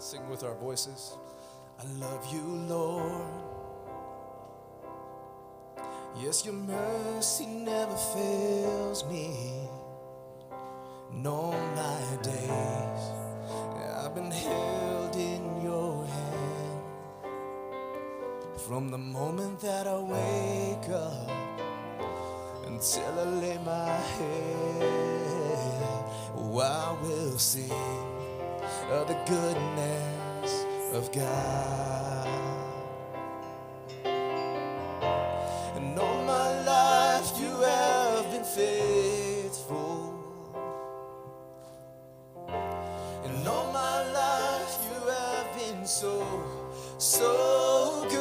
Sing with our voices. I love you, Lord. Yes, your mercy never fails me. And all my days I've been held in your hand. From the moment that I wake up until I lay my head, oh, I will sing of the goodness of God. And all my life you have been faithful. And all my life you have been so, so good.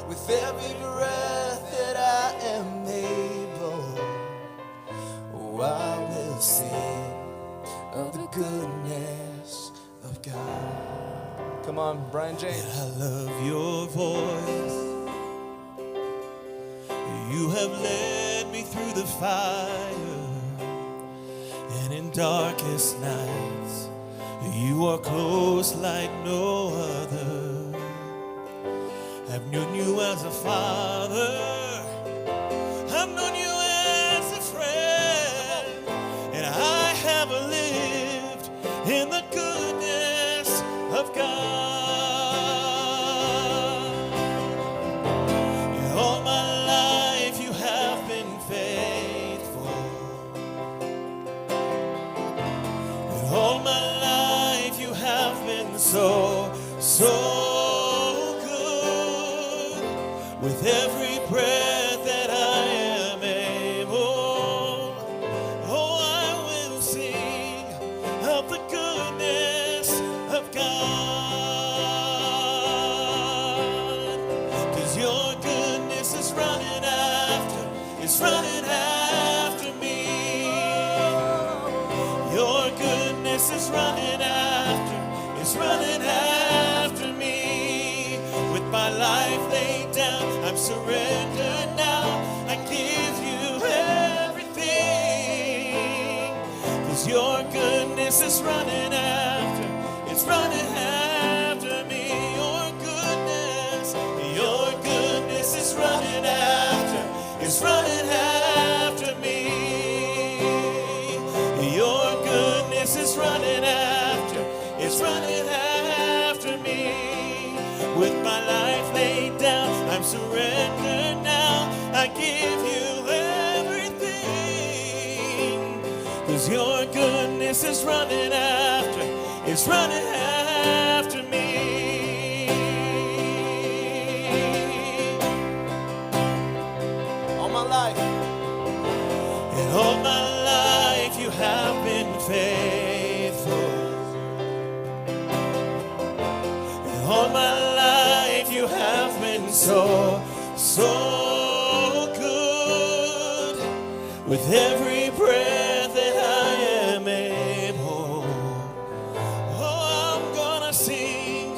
With every breath that I am able, oh, I will sing of the goodness of God. Come on, Brian James. I love your voice. You have led me through the fire, and in darkest nights, you are close like no other. I've known you as a father, I've known you as a friend, and I have lived in the goodness of God. All my life you have been faithful, and all my life you have been so, so good. With every breath that I am able, oh, I will sing of the goodness of God. 'Cause your goodness is running after, it's running after me. Your goodness is running after, it's running after me. With my life laid down, I'm surrendered now. I give you everything. 'Cause your goodness is running after, it's running after me. Your goodness is running after, it's running after me. Your goodness is running after, it's running after me. With my life laid down, I'm surrendered now. I give you everything. 'Cause your goodness is running after, it's running after me. All my life. And all my life you have been faithful. And all my life you have been so, so good. With every breath that I am able, oh, I'm gonna sing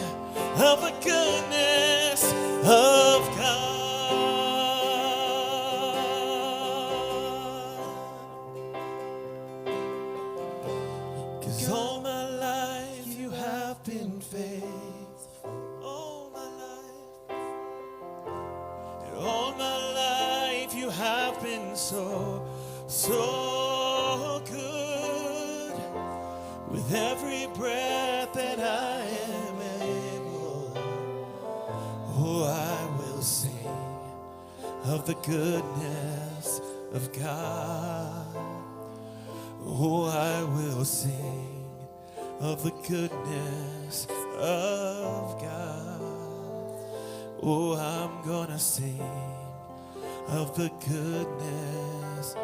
of the goodness of God. 'Cause all my life you have been faithful. All my life. And all my life you have been so, so good. With every breath that I am able, oh, I will sing of the goodness of God. Oh, I will sing of the goodness of God. Oh, I'm gonna sing of the goodness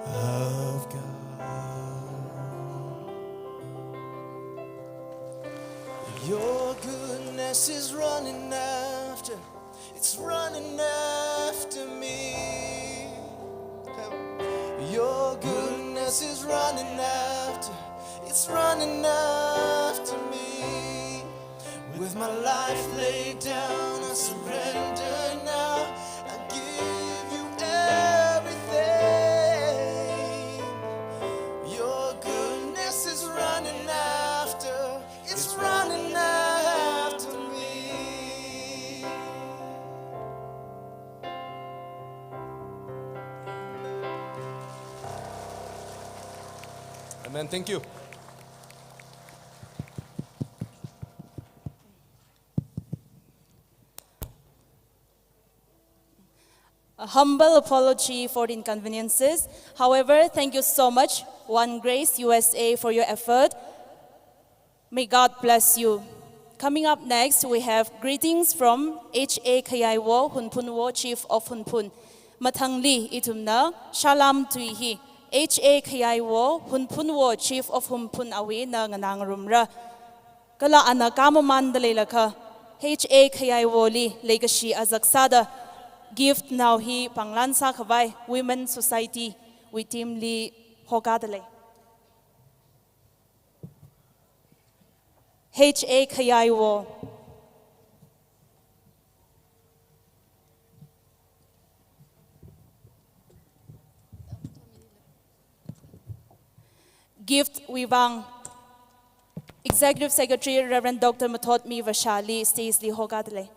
of God. Your goodness is running after, it's running after me. Your goodness is running after, it's running after me. With my life laid down, I surrender now. I give you everything. Your goodness is running after, Amen. Thank you. A humble apology for the inconveniences. However, thank you so much, One Grace USA, for your effort. May God bless you. Coming up next, we have greetings from H.A. Khayaiwo, Hunphunwo, Chief of Hunphun. Mathangli itumna, Shalam Tui hi. H.A. Khayaiwo, Hunphunwo, Chief of Hunphun awi na nganang rumra. Kala ana kamo mandalay laka. H.A. Khayaiwo li, legacy azaksada. Gift now he panglansa kawai Women Society with team li hogadale. H.A. Khayaiwo. Gift Wibang. Executive Secretary Reverend Dr. Mathotmi Vasha li stays li hogadale.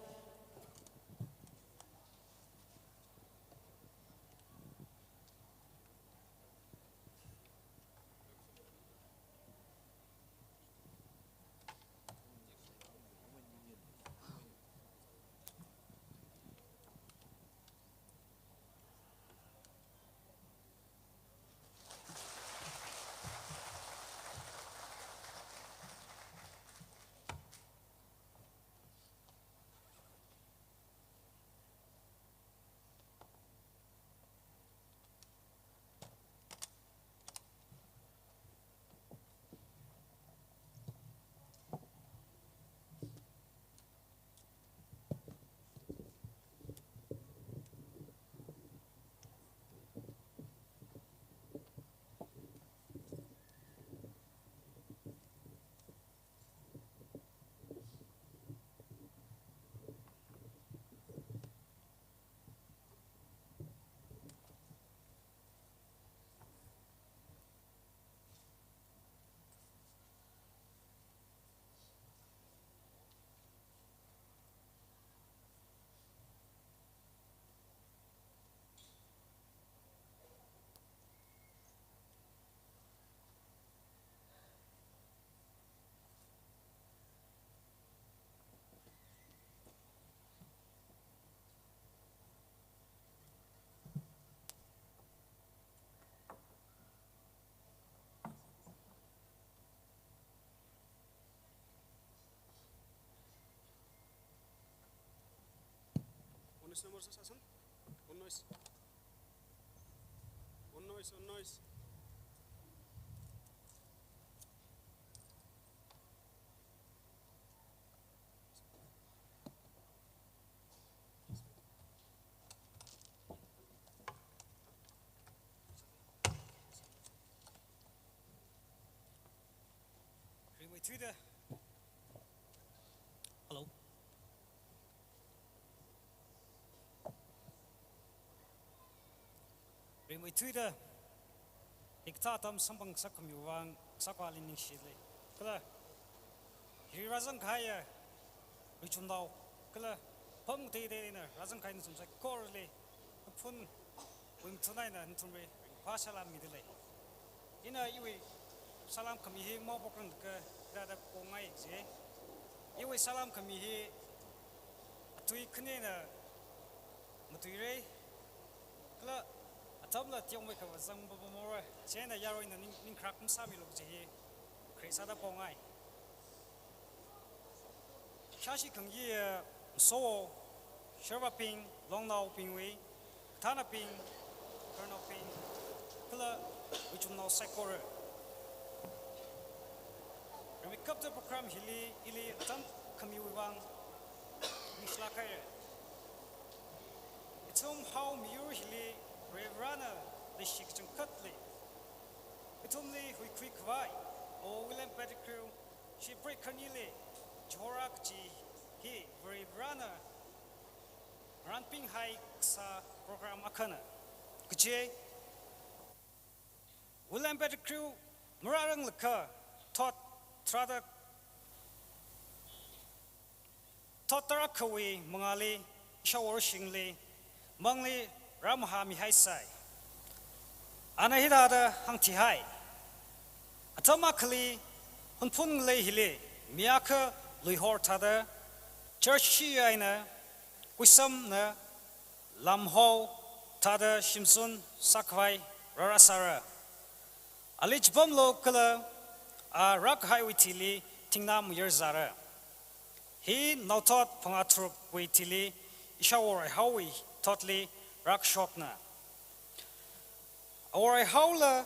On noise. Hello. Remoi Twitter. Iktatam Samkaphang Sakhamiwang Sakwali Ningshile. Kala Razan Kaya Richundao Kala Pong Day Dana Razan Kain Sumsa Corley Hunphun Wing Tunaina and Tumbe Vasha Midley. In a Iwi Shalam Kamihi Mobokun Gada Pomai Iwi Shalam Kamihi Tui Kunina Matire Kala Tabla Tiomaka was some more Chena Yarrow in the Ninkrakam Samuel of Jahe, Cresada Pongai. Shashi Kangi So, Shervaping, Long Now Pingway, Tanaping, Kernoping, Kula, which will now Sakura. And we kept the program Ili Tam Kamiwang Mishlakaya. It's somehow Mur Hili. Revrana, the Shikchum Cutly. It's only we quick vai, or William Pettigrew, she break Cornelia, Jorakji, he, Revrana, Ramping Hikes program Akana. Kuche William Pettigrew, Murarang Laka, taught Trada Totarakawi, Mangali, Shower Shingli, Mangli. Ramahami Haisai Anahida Hangti Hai Atamakali Hunphun lay hile Miaka Luihor Tada Church Aina Wisam na Lamho Tada Shimsun Sakwai Rarasara Alich Bumlo Kala a Rak Highway Tili Tingnam Yerzara He now taught Pangatruk Waitili Ishawar Howie Totally Rak Shopna Our Howler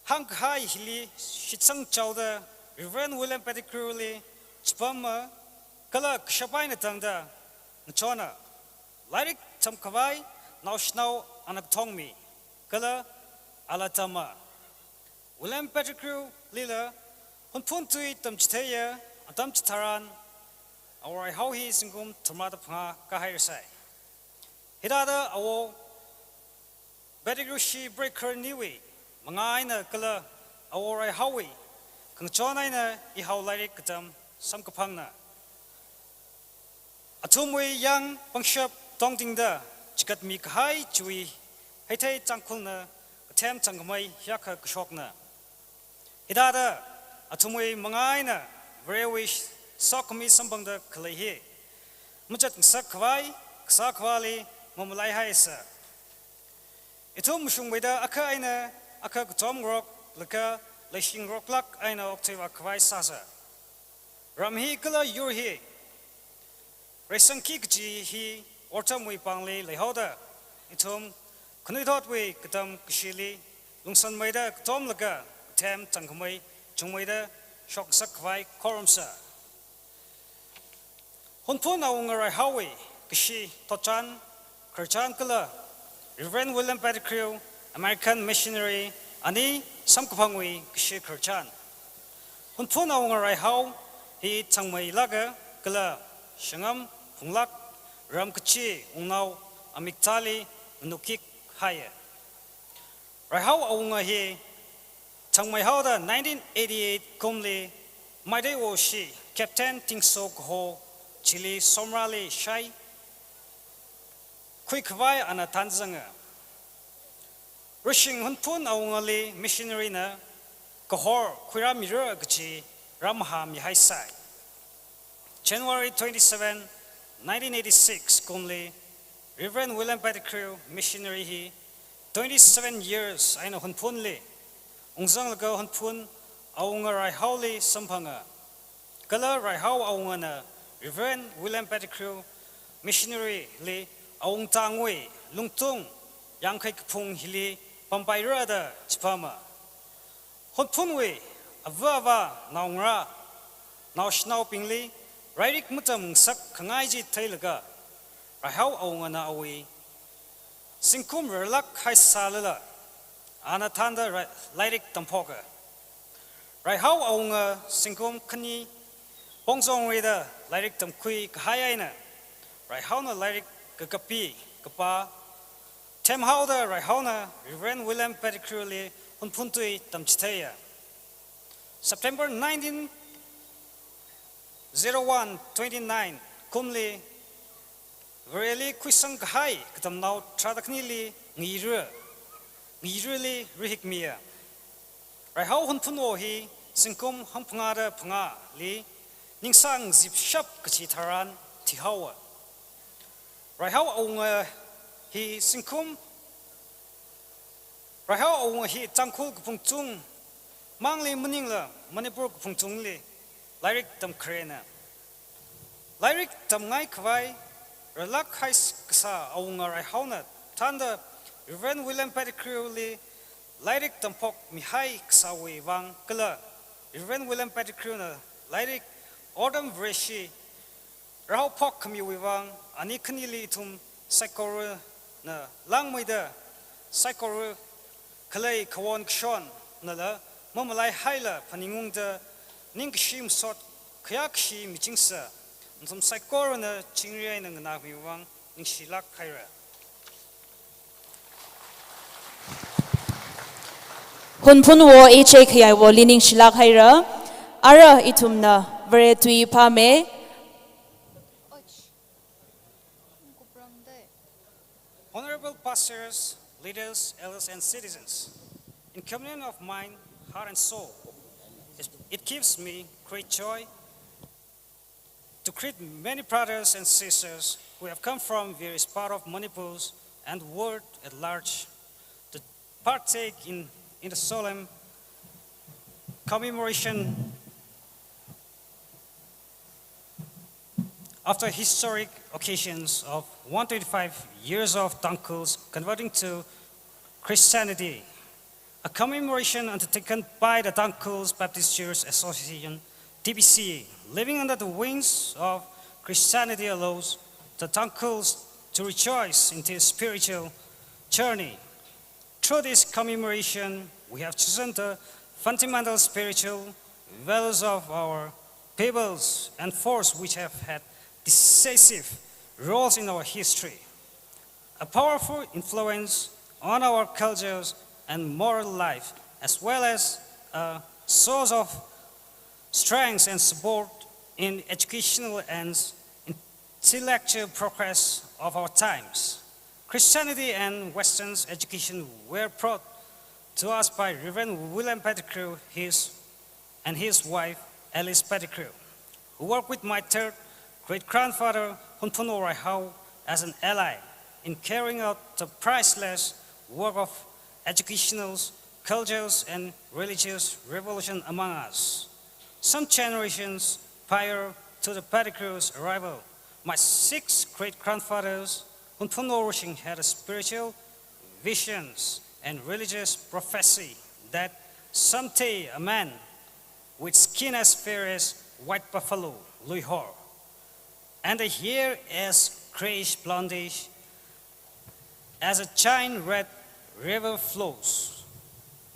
Hang Hai Hili Shitsang Chowda Reverend William Pettigrew Chpama Kala Kshabaina Tangda Nachona Lyric Tamkavai Now Shnow Anaptongmi Kala Alatama William Pettigrew Lila Hunphun Tui Tamchiteya Atamchitaran Our how he singum Tomata Panga Kahirsai Hidada Awo Pettigrew Shi Breaker Niwi Mangaina Kala Our Howie Kangchonaina Ihau Lyric Katam Samkaphang Atumwe Yang Pangshap Tongtingda Chikat Mi Kahai Chui Hete Tangkhul Tem Tangmai Yaka Kshokna Hidada Atumwe Mangaina Varetui Sokhami Sambangda Kalehi Mujat Sakwai Ksakwali Mamulai Haisa Itum Shumweda Akaina Aka Tom Rock Laka Lashing Rock Luck Aina Octave Akwai Sasa Ramhi Kala Yurhi Resanki Kji He Ortamwi Pangli Lehoda Itum Kunidotwe Katam Kishili Lungsan Maida Tom Laka Tem Tangmai Jumweda Shok Sakwai Korumsa Hunphun Aungarai Howie Kishi Tochan Kerchan Kala Reverend William Pettigrew American missionary Ani Samkaphang Tui Kishi Kerchan Hunphun Aungarai How He Tangmai Laga Kala Shangam Punglak Ram Kachi Unau Amiktali Nukik Haya Rahau Aunga He Tangmai Hauda 1988 Kumli Maide Woshi Captain Tingsok Ho Chili Somrali Shai Quinquennial Ana Tanzanga Rushing Hunphun Aungali missionary na Kohor Quiramira Gachi Ramha Mihaisai January 27, 1986 Kumli Reverend William Pettigrew missionary he 27 years Aina Hunphun li Ungzang Lago Hunphun Aunga Raihau Sampanga Kala Raihau Aungana Reverend William Pettigrew missionary li Aung Tangwe Lungtung Yankei Kapung Hili Pampai da Chpama Hunphunwe Avava Naungra Now Shnau Pingli Raidik Mutam Sak Kangaiji Tailaga Rahau Aungana Awi Sinkum Relak Hai Salala Anatanda Lyric Tampoka Rahau Aunga Sinkum Kani Bongzong Reda Lyric Tamkui Kahayaina Rahauna Lyric Kakapi Kapa Tem Hauda Rahauna Reverend William Pettigrew Hunphun Tui Tamchiteya September 1901-29 Kumli Vereli Kwisang Kahai Katam Now Tradaknili Ngiru Ngiruli Rihikmia Rahau Hunphunwo Hi Sinkum Hampungada Panga Li Ningsang Zip Shap Kachitaran Tihawa Rahau Aunga Hi Sinkum Rahau Aunga Hi Tangkhul Kapungtung Mangli Muningla Manipur Kapungtung Li Lyric Tam Krena Lyric Tam Ngai Kwai Relak Hais Kasa Aunga Rahauna Tanda Reverend William Pettigrew Li Lyric Tam Pok Mihai Ksawi Wang Kala Reverend William Pettigrew na Lyric Odam Vreshi Rahau Pok Kami Wang Ani Kanili Tum Saikoru na Langmaida Saikoru Kalei Kawon Kshon na la Mamalai Haila Paningung da Ningkashi Masot Kayakshi Mijingsa Ntum Saikoru na Chingriay na Nganagmi Wang Ningshilak Kaira Hunphunwo H.A. Khayaiwo Lining Shilak Haira Ara Itumna Varetui Pame Honorable pastors, leaders, elders, and citizens, in communion of mind, heart and soul. It gives me great joy to greet many brothers and sisters who have come from various parts of Manipur and the world at large to partake in the solemn commemoration after historic occasions of 125 years of Tangkhul's converting to Christianity, a commemoration undertaken by the Tangkhul's Baptist Church Association, TBCA, living under the wings of Christianity allows the Tangkhuls to rejoice in their spiritual journey. Through this commemoration, we have chosen the fundamental spiritual values of our peoples and force which have had decisive roles in our history, a powerful influence on our cultures and moral life, as well as a source of strength and support in educational and intellectual progress of our times. Christianity and Western education were brought to us by Reverend William Pettigrew and his wife, Alice Pettigrew, who worked with my third great-grandfather, Hunphunwo, as an ally in carrying out the priceless work of educational, cultures, and religious revolution among us. Some generations prior to the Pettigrew's arrival, my six great-grandfathers, Hunphunwo, had a spiritual visions and religious prophecy that someday a man with skin as fair as white buffalo, Luihor, and a hair as grayish blondish as a giant red river flows,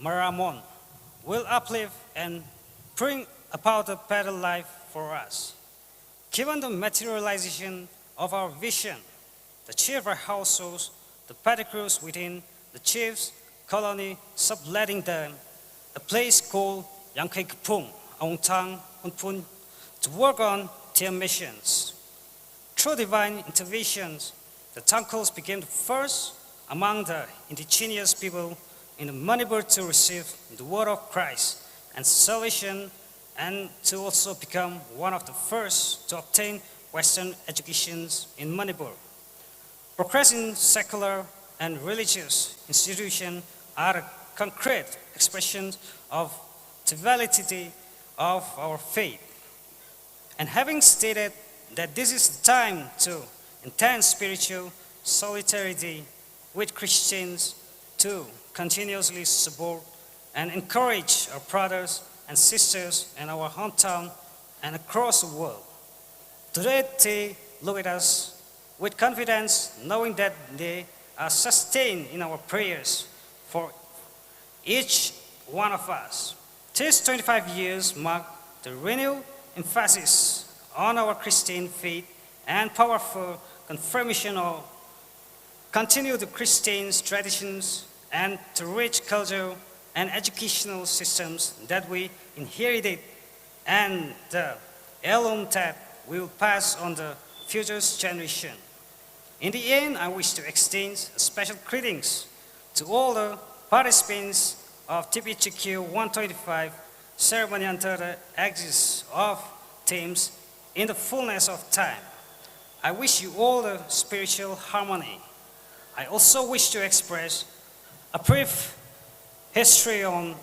Maramon, will uplift and bring about a better life for us. Given the materialization of our vision, the chief of our households, the Pettigrews within the chief's colony, subletting them a place called Zaklei Kaping, Aungtang, Hunphun, to work on their missions. Through divine interventions, the Tangkhuls became the first among the indigenous people in the Manipur to receive the word of Christ and salvation, and to also become one of the first to obtain Western educations in Manipur. Progress in secular and religious institutions are a concrete expression of the validity of our faith. And having stated that this is the time to intense spiritual solidarity with Christians to continuously support and encourage our brothers and sisters in our hometown and across the world. Today they look at us with confidence, knowing that they are sustained in our prayers for each one of us. These 25 years mark the renewed emphasis on our Christian faith and powerful confirmation of continued Christian traditions and the rich cultural and educational systems that we inherited and the heirloom that we will pass on the future generation. In the end, I wish to extend special greetings to all the participants of TBCA 125 ceremony under the axis of themes in the fullness of time. I wish you all the spiritual harmony. I also wish to express a brief history on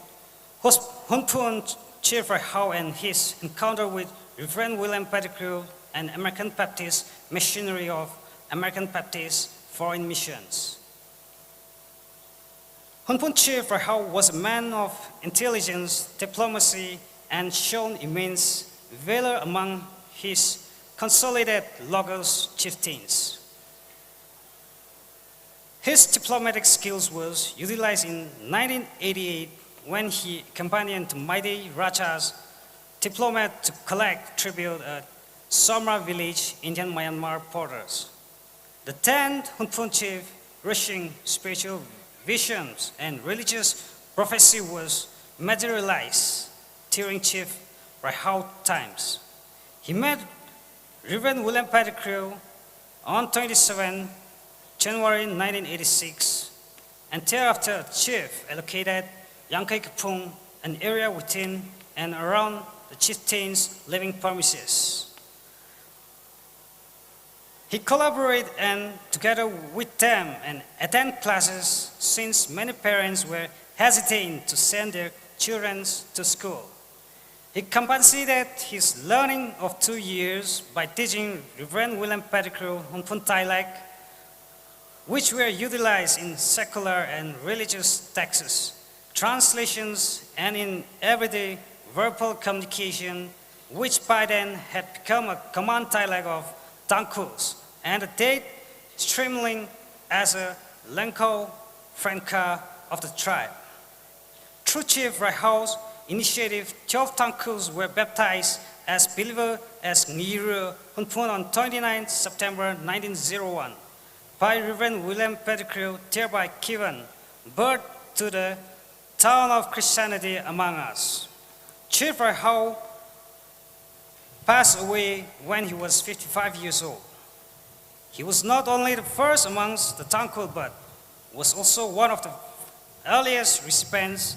Hunphun Chief How and his encounter with Reverend William Pettigrew, an American Baptist missionary of American Baptist Foreign Missions. Hunphun Chief How was a man of intelligence, diplomacy, and shown immense valor among his consolidated Logos chieftains. His diplomatic skills was utilized in 1988 when he accompanied the mighty Raja's diplomat to collect tribute at Somra village, Indian Myanmar borders. The 10th Hunphun chief, rushing spiritual visions and religious prophecy was materialized during Chief Rahau times. He met Reverend William Pettigrew on 27 January 1986, and thereafter Chief allocated Zaklei Kaping an area within and around the chieftain's living premises. He collaborated and together with them and attend classes since many parents were hesitant to send their children to school. He compensated his learning of 2 years by teaching Reverend William Pettigrew Hunphun dialect, which were utilized in secular and religious texts, translations, and in everyday verbal communication, which by then had become a common dialect of Tangkhul's, and the date streamlined as a lingua franca of the tribe. Through Chief Rahau's initiative, 12 Tangkhuls were baptized as believers as Ngiru Hunphun on 29 September 1901 by Reverend William Pettigrew, thereby given birth to the town of Christianity among us. Chief Rahau passed away when he was 55 years old. He was not only the first amongst the Tangkhul, but was also one of the earliest recipients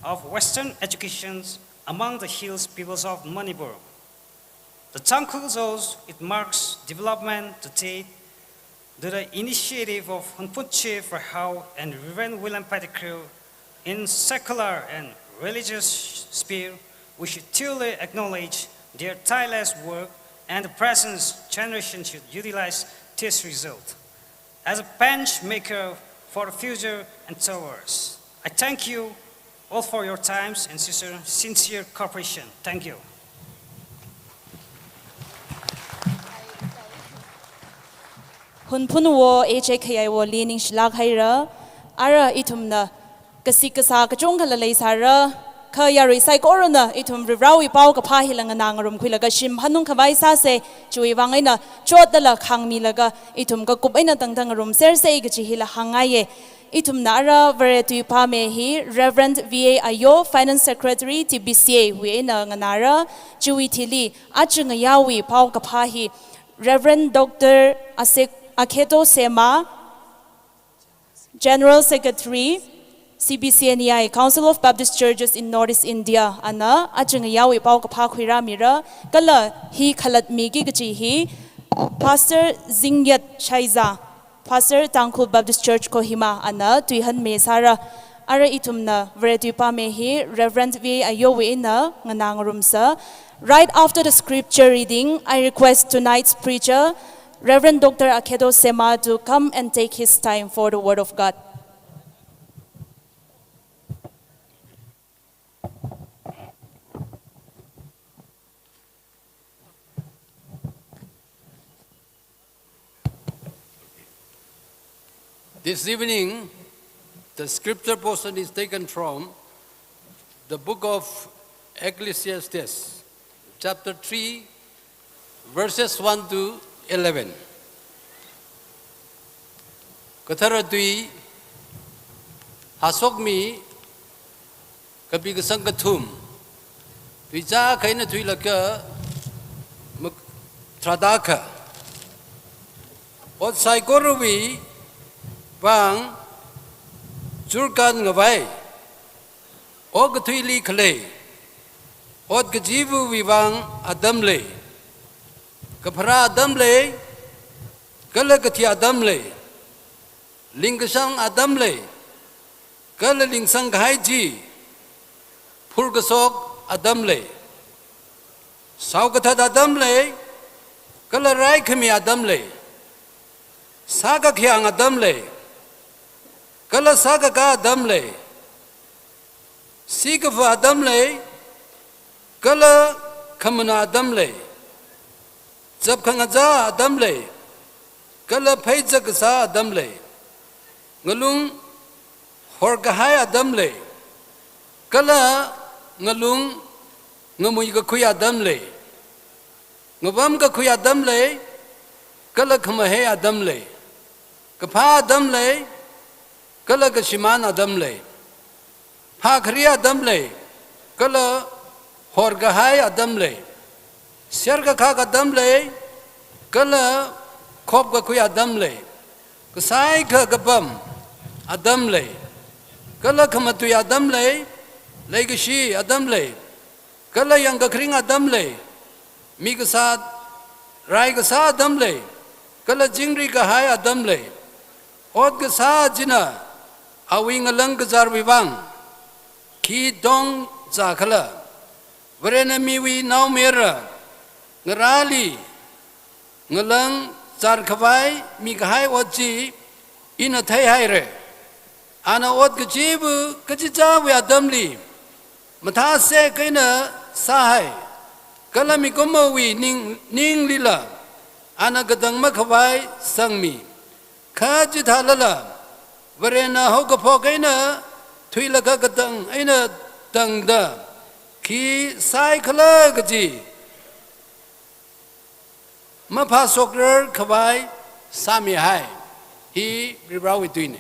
of Western education among the hills peoples of Manipur. The Tangkhul owes its marks development to date to the initiative of Hunphun Chief Rahau and Reverend William Pettigrew in secular and religious sphere. We should truly acknowledge their tireless work, and the present generation should utilize this result as a bench maker for the future endeavors. I thank you all for your times and sincere cooperation. Thank you. Hunphunwo H.A. Khayaiwo leaning shlag haira, ara itumna, kasikasa kachong kalalay sara, Khayari sai corona itum ribrawi Paokapha hilang nangarum kwilaga shim hanung kawai sase chui wangay na chot dala Khami laga itum ka kubay na tangtangarum sersay gachi hila hangaye itum nara Varetui Pame hi Reverend V.A. Ayo Finance Secretary TBCA we na nganara chui tili achung yawi Paokapha hi Reverend Dr. Akheto Sema General Secretary TBCA Council of Baptist Churches in Northeast India ana achung yawi Paokapha khwira mira kala hi khalat mi gi gachi hi Pastor Zingyat Chaiza Pastor Tangkhul Baptist Church Kohima ana tuihan mesara ara itumna Varetui Pame hi Reverend V Ayo we na nganangarum sa. Right after the scripture reading, I request tonight's preacher Reverend Dr. Akheto Sema to come and take his time for the word of God. This evening, the scripture portion is taken from the book of Ecclesiastes, chapter 3, verses 1 to 11. Katharatui Hasokmi Kapiga Sankathum Vija Kaina Tuilaka Tradaka Ot Saikorovi Bang Jurkan Ngavai Og Tuili Kale Od Gajivu Vivang Adamle Kapara Adamle Galakati Adamle Lingasang Adamle Galalingsang Haiji Purgasok Adamle Saukata Adamle Galarai Kami Adamle Saga Kyang Adamle Kala saga ka adamle, Sikafa adamle, Kala kamuna adamle, Zabkangaza adamle, Kala paizakasa adamle, Ngalung horgahai adamle, Kala ngalung ngamuiga kuya adamle, Ngabamga kuya adamle, Kala kamahe adamle, Kapa adamle, Kala Kashiman Adamle, Pakria Adamle, Kala Horgahai Adamle, Serga Kaka Adamle, Kala Kopgakuya Adamle, Kasai Kagabam Adamle, Kala Kamatuya Adamle, Legacy Adam lay. Kala yang kakring Adam lay. Migasad Rai Gasa Adam lay. Kala jingri kahai Adam lay. Od Gasa Jina Awing alang gazar vivang. Ki dong zakala. Varena miwi now mera. Ngarali. Ngalang zar kawai mikahai oji ina thai haire. Ana od gajibu gajija we adamli. Matha se kaina sahai. Kala mi komawi ning lila. Ana gadang makawai sangmi. Kajitha lala. Varena hokapo kaina tuilaka gadang aina dangda. Ki sai kala gaji. Mapa sokler kawai sami hai. Hi ribrawi tuine.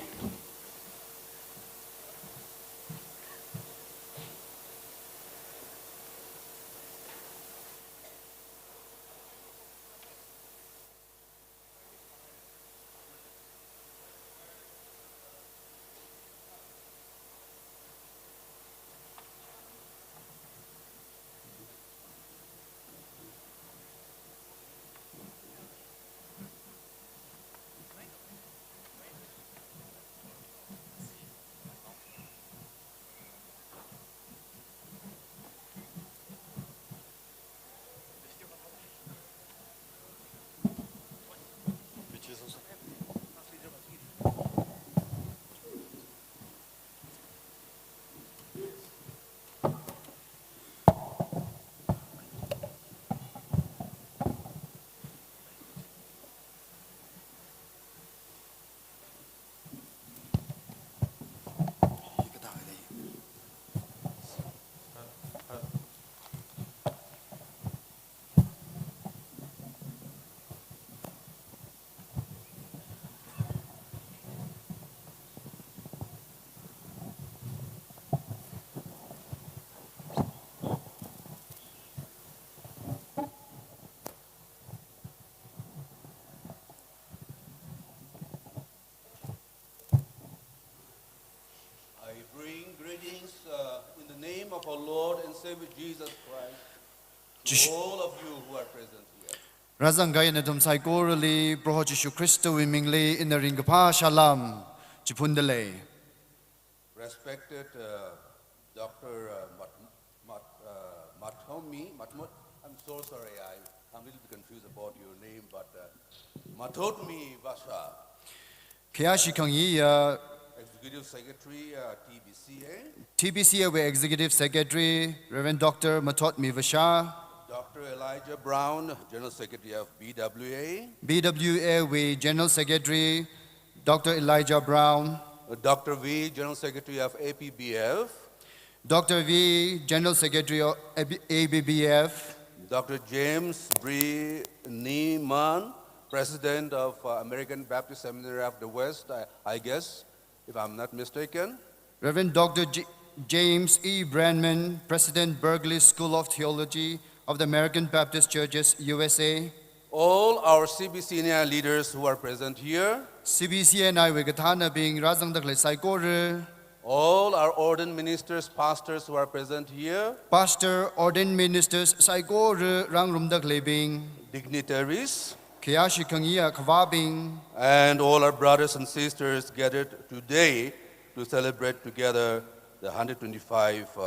In the name of our Lord and Savior Jesus Christ, to all of you who are present here. Razangay na dum sai korali proho Jishu Christo wimingli in the ringapa Shalam Chipundale. Respected Dr. Mathotmi, I'm so sorry, I'm a little bit confused about your name, but Mathotmi Vasha, Kiyashi Kangi Executive Secretary, TBCA. TBCA we Executive Secretary Reverend Dr. Mathotmi Vasha. Dr. Elijah Brown, General Secretary of BWA. BWA we General Secretary Dr. Elijah Brown. Dr. V, General Secretary of APBF. Dr. V, General Secretary of ABBF. Dr. James Bree Neiman, President of American Baptist Seminary of the West, I guess, if I'm not mistaken. Reverend Dr. James E. Brandman, President Berkeley School of Theology of the American Baptist Churches, USA. All our CBCA leaders who are present here. CBCA and I Wigatana being Razang Daklei Saikore. All our ordained ministers, pastors who are present here. Pastor, ordained ministers, Saikore Rang Rumdaklei being. Dignitaries. Kiyashi Kangia Kwabing. And all our brothers and sisters gathered today to celebrate together the 125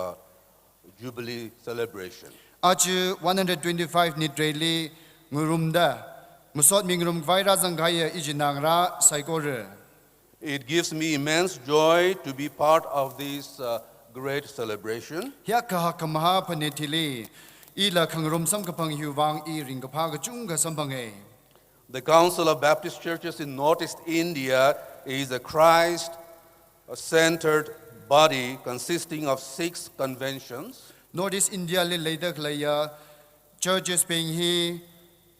Jubilee celebration. Achu 125 Nitreli Ngurumda. Masot Mingrum Vairazang Gaya Ijinangra Saikore. It gives me immense joy to be part of this great celebration. Yakahakamaha Panetili. Ila Khangrum Samkaphang Huwang I Ringapaga Chunga Sampange. The Council of Baptist Churches in Northeast India is a Christ-centered body consisting of 6 conventions. Northeast India le Leidak Laya churches being he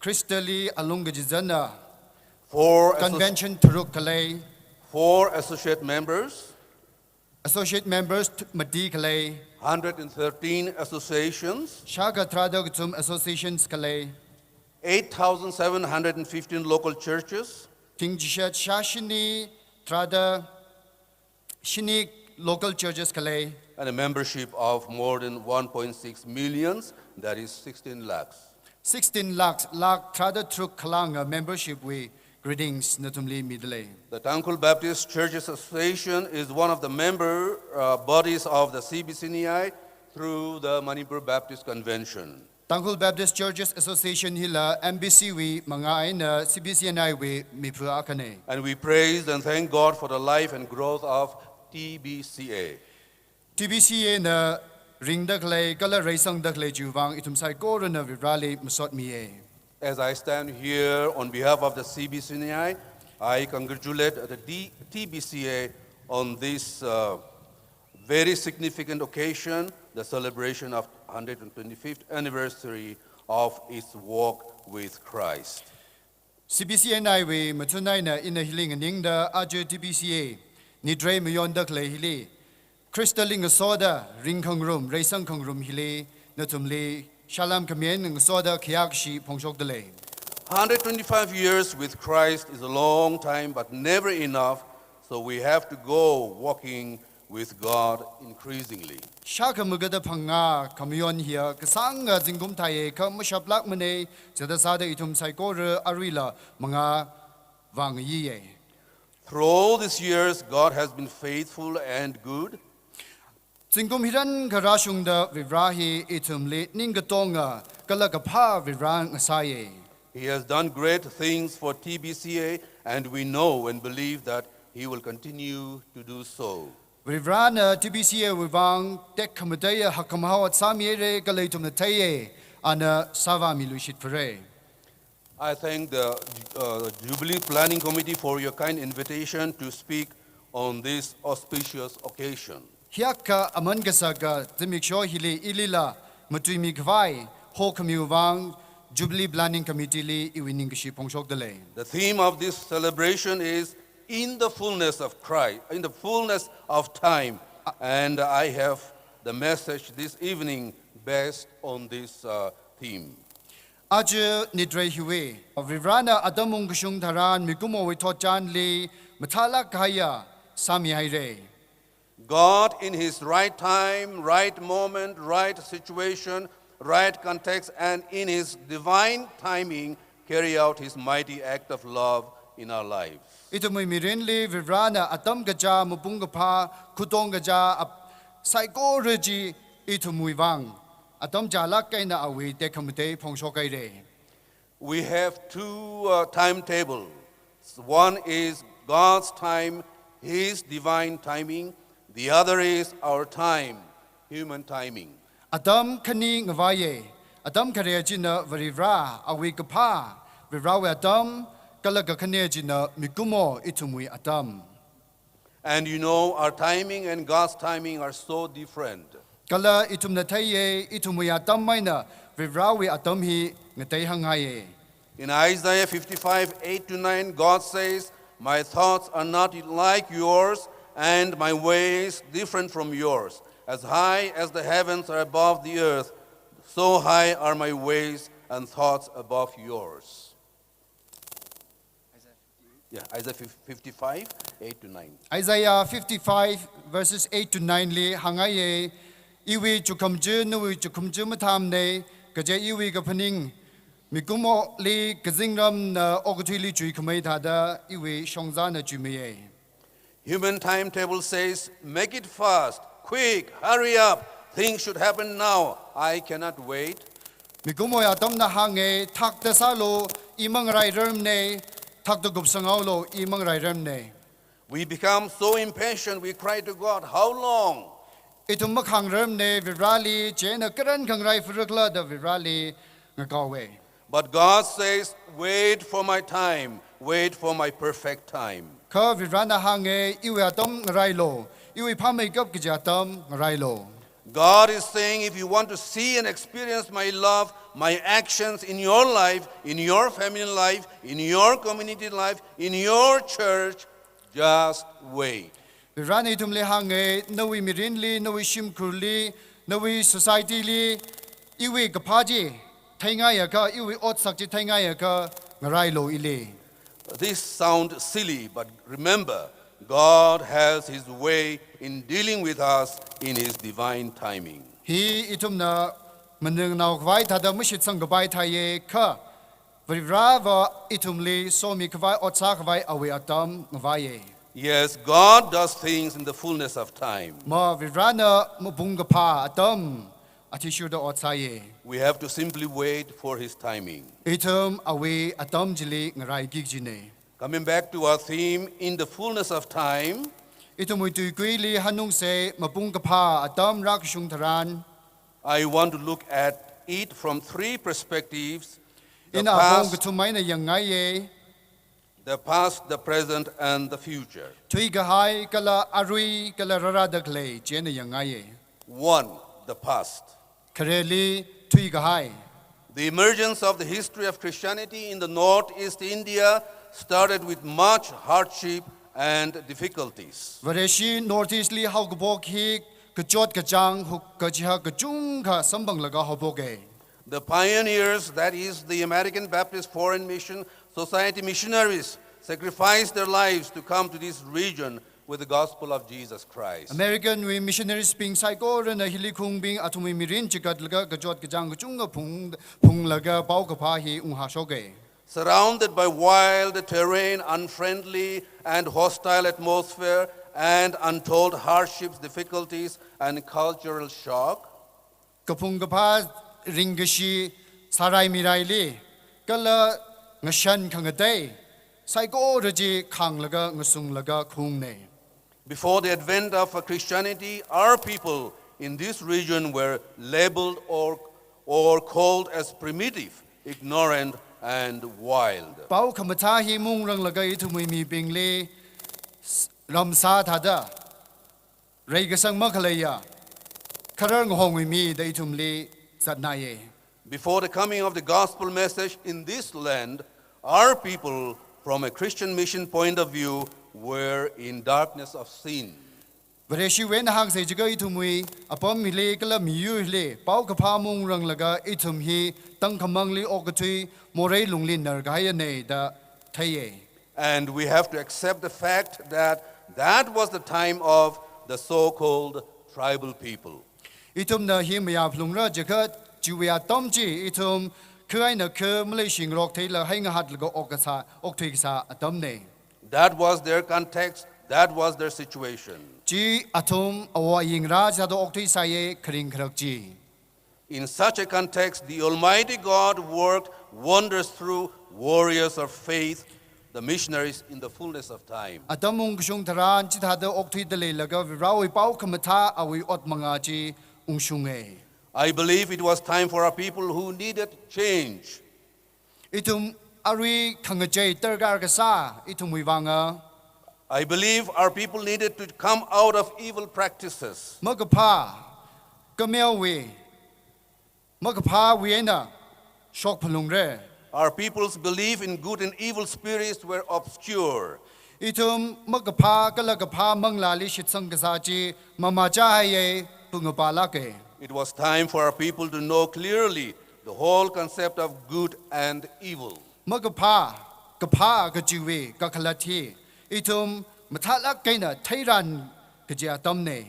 Christally Alungajizana 4 Convention Turukale 4 associate members, Madi Kale 113 associations, Shaka Tradagtum Associations Kale 8,715 local churches, King Jishat Shashini Trada Shinik local churches kale. and a membership of more than 1.6 millions, that is 16 lakhs. 16 lakhs lakh trada truk khalang membership we greetings natumli midle. The Tangkhul Baptist Churches Association is one of the member bodies of the CBCNI through the Manipur Baptist Convention. Tangkhul Baptist Churches Association hila MBC we mga na CBCNI we mipu akane. And we praise and thank God for the life and growth of TBCA. TBCA na ring dakle kala raisang dakle juwang itum sai korona virali Mathotmi. As I stand here on behalf of the CBCNI, I congratulate the TBCA on this very significant occasion, the celebration of 125th anniversary of its walk with Christ. CBCNI we matunay na inahiling aning da ajo TBCA ni dre mayon dakle hili. Crystalling soda ring Khokharum raisang Khokharum hili natumli Shalam kamien soda Khayakshi Phungyo dele. 125 years with Christ is a long time, but never enough, so we have to go walking with God increasingly. Shaka mugada phanga kamyon hiya kasanga jingum thaye ka mushaplak mane jada sada itum saikor arila mga wang ye. Through all these years, God has been faithful and good. Jingum hiran karashung da vivrahi itum le ningatonga kalakapha vivrang asaye. He has done great things for TBCA, and we know and believe that He will continue to do so. Vivrana TBCA vivang tek kamadaya hakamhawa samire kalaitum na taye ana sava milushit pare. I thank the Jubilee Planning Committee for your kind invitation to speak on this auspicious occasion. Hiaka amangasaga timiksho hili ilila matui migvai Shokhami vang Jubilee Planning Committee li Ningkashi Phungyo dele. The theme of this celebration is in the fullness of Christ, in the fullness of time, and I have the message this evening based on this theme. Aje nidre hiwe vivrana adamung kushung dharan mikumo witochan li mathala kaya sami haire. God in His right time, right moment, right situation, right context, and in His divine timing, carry out His mighty act of love in our lives. Ito may mirinli vivrana atam gaja mupungapa kutong gaja psychology ito muivang atam jalak kay na awi dekamute Phungyo kaire. We have two timetables. One is God's time, His divine timing. The other is our time, human timing. Adam kani ngavaye, Adam karejina varivra awi kapa, vivrawe Adam kalaga kanejina mikumo itumui Adam. And you know, our timing and God's timing are so different. Kala itum nataye itumui Adam maina vivrawe Adam hi ngatay hangaye. In Isaiah 55:8-9, God says, "My thoughts are not like yours, and my ways different from yours. As high as the heavens are above the earth, so high are my ways and thoughts above yours." Yeah, Isaiah 55:8-9. Isaiah 55 verses 8 to 9 li hangaye iwi chukamju nuwi chukamju mathamne kaje iwi kapaning mikumo li kazingram na ogutili chui kamay thada iwi shongza na chumeye. Human timetable says, "Make it fast, quick, hurry up. Things should happen now. I cannot wait." Mikumo ya tam na hange thak ta salo imang rairam ne thak to gupsangao lo imang rairam ne. We become so impatient, we cry to God, "How long?" Itum makhangram ne virali chena karan khangrai furukla da virali ngakawe. But God says, "Wait for my time, wait for my perfect time." Ka virana hange iwi atom ngarailo iwi pame kap kijatam ngarailo. God is saying, if you want to see and experience my love, my actions in your life, in your family life, in your community life, in your church, just wait. Virani tumle hange nawi mirinli nawi shimkurli nawi society li iwi kapaji thainga ya ka iwi ot sakji thainga ya ka ngarailo ile. This sounds silly, but remember, God has His way in dealing with us in His divine timing. Hi itum na meneng nau kwai tada mishit sang gabai thaye kha vrava itum li so mi kwai otsa kwai awe atam ngwaye. Yes, God does things in the fullness of time. Ma vivrana mubunga pa atam atishuda otsaye. We have to simply wait for His timing. Itum awe atam jili ngarai gigjine. Coming back to our theme, in the fullness of time, Itum uitui kuili hanung se mabunga pa atam rakshung taran. I want to look at it from three perspectives: the In abong past, gatumay na yangaye. the present, and the future. Tui gahai kala arui kala raradaklay jena yangaye. 1. The past. Kareli tui gahai. The emergence of the history of Christianity in the northeast India started with much hardship and difficulties. Vareshi northeast li haugabok hi kajot kajang huk kajha kajung ka sambang laga hoboge. The pioneers, that is, the American Baptist Foreign Mission Society missionaries, sacrificed their lives to come to this region with the gospel of Jesus Christ. American we missionaries ping saiko na hilikung bing atumi mirin chikat laga kajot kajang kajunga phung laga Paokapha hi unghasoge. Surrounded by wild terrain, unfriendly and hostile atmosphere, and untold hardships, difficulties, and cultural shock, Kapungapha ringashi sarai miraili kala ngashan khangatay saiko raji khang laga ngasung laga khungne. before the advent of Christianity, our people in this region were labeled or called as primitive, ignorant, and wild. Paokapha hi mung rang laga itumi mi bingle ramsa thada reigasang makhalaya kharang hongwi mi da itumli satnaye. Before the coming of the gospel message in this land, our people, from a Christian mission point of view, were in darkness of sin. Vareshi wen hang se jiga itumui apam mile kala miyu le Paokapha mung rang laga itum hi Tangkhul li okatui morei lunglin nargaya ne da thaye. And we have to accept the fact that that was the time of the so-called tribal people. Itum na hi maya plungra jagat juya tomji itum khai na khe Malaysian rock thaila hainga hat laga okasa okthui sa atamne. That was their context, that was their situation. Ji atum awa yingra jado okthui saye khring khrakji. In such a context, the Almighty God worked wonders through warriors of faith, the missionaries in the fullness of time. Atamung kusung taran chithada okthui dale laga virawi Paokapha awi ot mangaji ungshunge. I believe it was time for our people who needed change. Itum ari khangajay tergar kasa itum wiwanga I believe our people needed to come out of evil practices. magapha kamelwe magapha wiena shok phalungre. Our people's belief in good and evil spirits were obscure. Itum magapha kalagapha manglali shitsang kasaji mamacha haye pungapalake. It was time for our people to know clearly the whole concept of good and evil. Magapha kapha kajiwe kakhalati itum mathalak kaina thairan kajia tamne.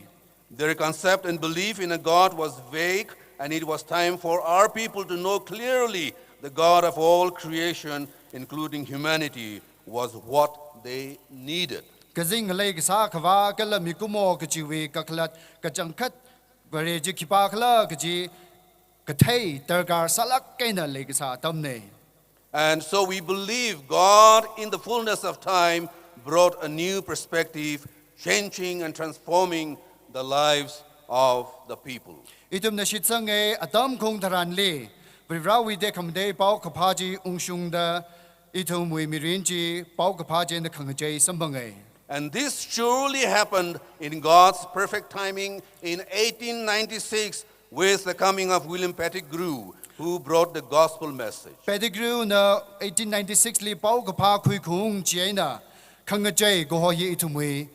Their concept and belief in a God was vague, and it was time for our people to know clearly the God of all creation, including humanity, was what they needed. Kazing lake sa kava kala mikumo kajiwe kakhalat kachangkat vareji kipakla kaji kathai tergar salak kaina lake sa tamne. And so we believe God, in the fullness of time, brought a new perspective, changing and transforming the lives of the people. Itum na shitsange atam kong taran le virawi de kamde Paokapha ji ungshung da itum we mirinji Paokapha ji na khangajay sambangay. And this surely happened in God's perfect timing in 1896 with the coming of William Pettigrew, who brought the gospel message. Pettigrew na 1896 li Paokapha khui khung chiena khangajay gohoyi itum we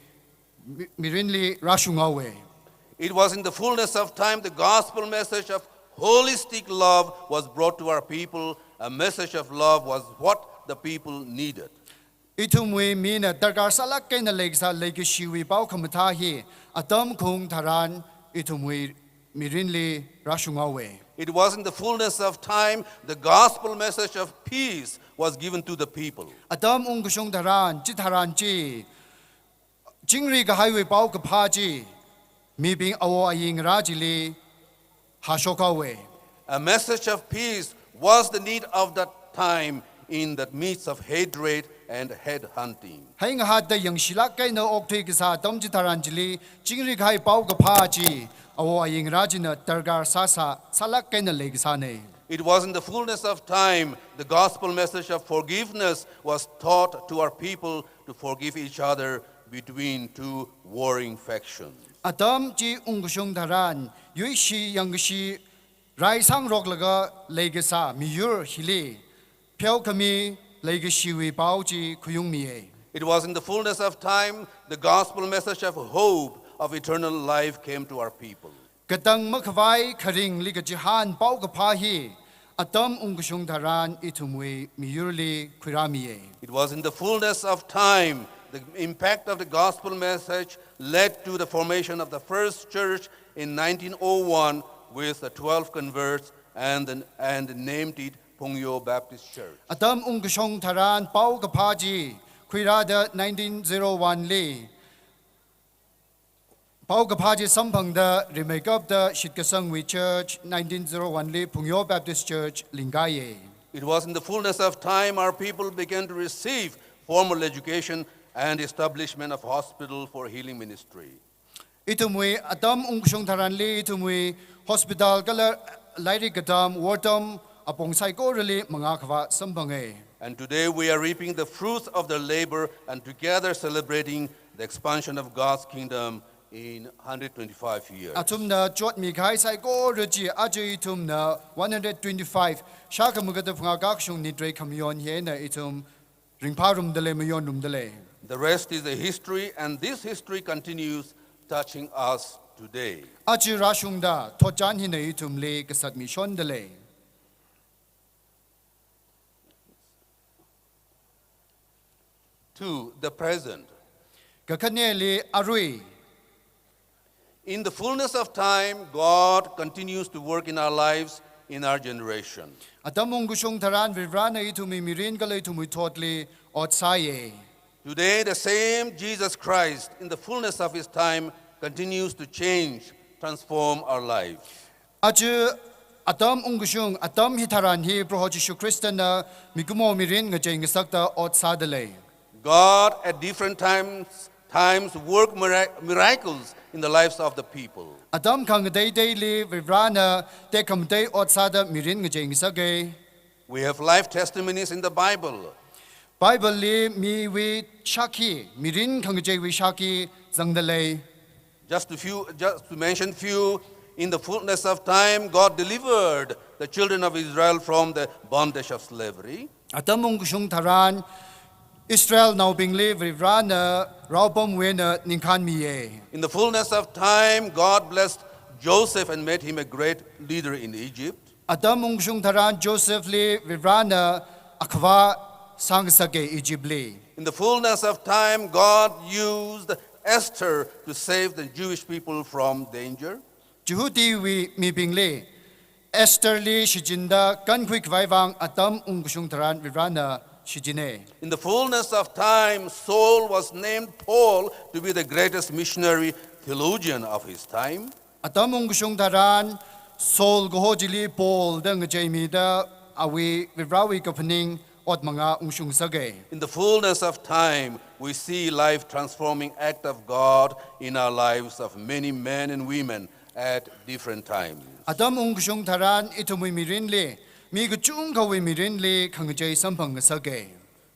mirinli rashungawe. It was in the fullness of time the gospel message of holistic love was brought to our people. A message of love was what the people needed. Itumwe mina Dharkat salak kay na legsa legishiwi Paokapha hi atam kung taran itumwe mirinli rashungawe. It was in the fullness of time the gospel message of peace was given to the people. Atam ungushong taran jitaran ji jingri ka highway Paokapha ji mi bing awo aying rajili hashokawe. A message of peace was the need of that time in the midst of hatred and head hunting. Hay nga had da yang silak kay na oktay kisa atam jitaran jili jingri ka hay Paokapha ji awo aying rajina Dharkat sasa salak kay na legisane. It was in the fullness of time the gospel message of forgiveness was taught to our people to forgive each other between two warring factions. Atam ji ungushong taran yuishi yangshi raisang rok laga legisa miyur hili Khami legishiwi pauji kuyung miye. It was in the fullness of time the gospel message of hope of eternal life came to our people. Katang makawai karing liga jihan Paokapha hi atam ungushong taran itumwe miyurli kuramiye. It was in the fullness of time the impact of the gospel message led to the formation of the first church in 1901 with the 12 converts and named it Phungyo Baptist Church. Atam ungushong taran Paokapha ji kuirada 1901 li Paokapha ji sampang da remake up the Shitkasangwi Church 1901 li Phungyo Baptist Church Lingaye. It was in the fullness of time our people began to receive formal education and establishment of hospital for healing ministry. Itumwe atam ungshong taran li itumwe hospital kala lairi katam wartam apong saiko rili mga kawa sampange. And today we are reaping the fruits of their labor and together celebrating the expansion of God's kingdom in 125 years. Atum na jot mi kai saiko riji aje itum na 125 shaka mugata phanga kakshong nidre kamyon he na itum ringparum dele mayon dele. The rest is a history, and this history continues touching us today. Aji rashung da tojan hi na itum le kasat mission dele. To the present. Kakane le arui. In the fullness of time, God continues to work in our lives in our generation. Atamung gushong taran vivrana itumi mirin kala itumi totally otsaye. Today, the same Jesus Christ, in the fullness of his time, continues to change, transform our lives. Aju atam ungushung atam hitaran hi prohojishu Christana mikumo mirin ngajeng sakta otsadale. God at different times work miracles in the lives of the people. Adam kang day daily vivrana te kam day otsada mirin ngajeng sage. We have life testimonies in the Bible. Bible li mi we shaki mirin kang jay we shaki zangdale. Just to mention few, in the fullness of time, God delivered the children of Israel from the bondage of slavery. Adam ungushung taran Israel now being live vivrana raupam wena Ningkashi. In the fullness of time, God blessed Joseph and made him a great leader in Egypt. Adam ungushung taran Joseph li vivrana akwa sangsage Jubilee. In the fullness of time, God used Esther to save the Jewish people from danger. Juhudi we mi bingle Esther li shijinda kan quick vaivang atam ungushung taran vivrana shijine. In the fullness of time, Saul was named Paul to be the greatest missionary theologian of his time. Atam ungushung taran Saul gohojili Paul dang Jamie da awi vivrawi kapaning ot mga ungshung sage. In the fullness of time, we see life transforming act of God in our lives of many men and women at different times. Adam ungushung taran itumui mirin le mi guchung kawi mirin le kangjay sampang sage.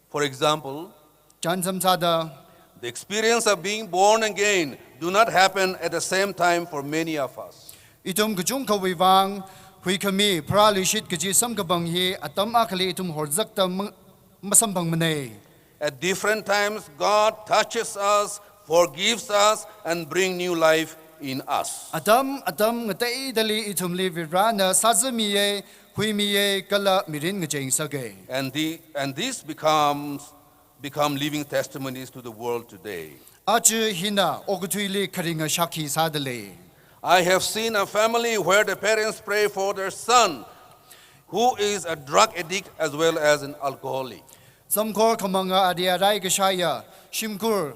For example, Jan samsada the experience of being born again do not happen at the same time for many of us. itum guchung kawi wang hui kami pralishit kaji samkapang hi atam akali itum horzakta masampang mane. At different times, God touches us, forgives us, and brings new life in us. Adam ngatay dali itum li virana sazamiye hui miye kala mirin ngajeng sage. And this becomes become living testimonies to the world today. Achu hina ogutui karinga shaki sadale. I have seen a family where the parents pray for their son, who is a drug addict as well as an alcoholic. Samkor kamanga adia rai gashaya shimkur